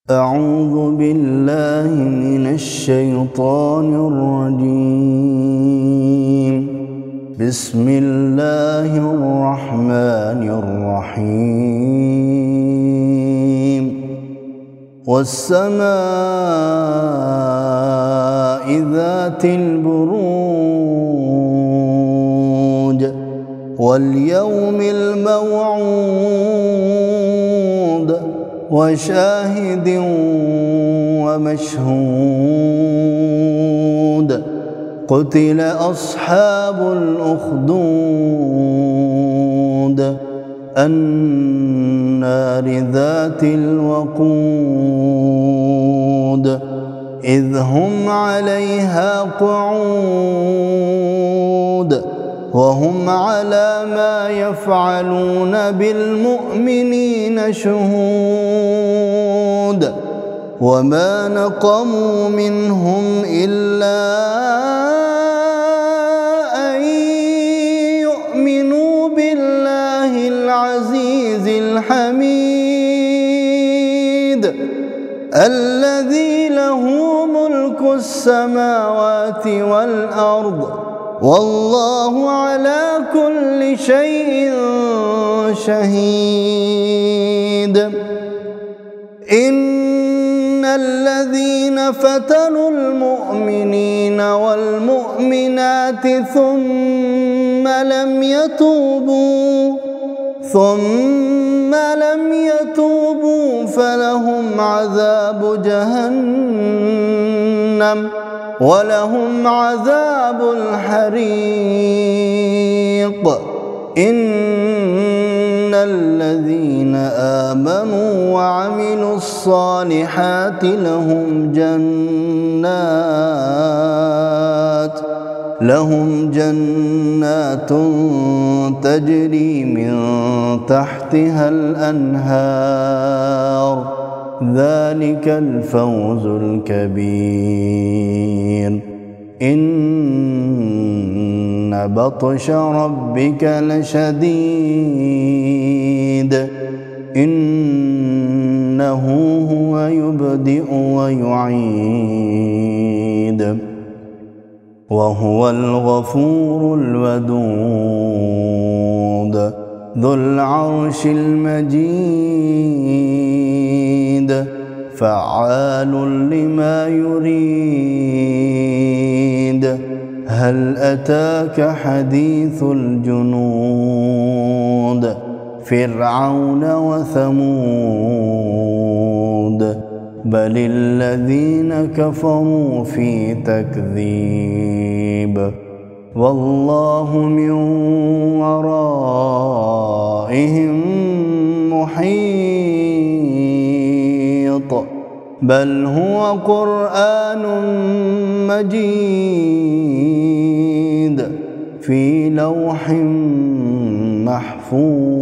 أعوذ بالله من الشيطان الرجيم. بسم الله الرحمن الرحيم. والسماء ذات البروج واليوم الموعود وشاهد ومشهود. قتل أصحاب الأخدود النار ذات الوقود إذ هم عليها قعود وهم على ما يفعلون بالمؤمنين شهود. وما نقموا منهم إلا أن يؤمنوا بالله العزيز الحميد الذي له ملك السماوات والأرض والله على كل شيء شهيد. إن الذين فتنوا المؤمنين والمؤمنات ثم لم يتوبوا فلهم عذاب جهنم ولهم عذاب الحريق. إن الذين آمنوا وعملوا الصالحات لهم جنات تجري من تحتها الأنهار ذلك الفوز الكبير. إن بطش ربك لشديد إنه هو يبدئ ويعيد وهو الغفور الودود ذو العرش المجيد فعال لما يريد. هل أتاك حديث الجنود فرعون وثمود بل الذين كفروا في تكذيب والله من ورائهم محيط. بل هو قرآن مجيد في لوح محفوظ.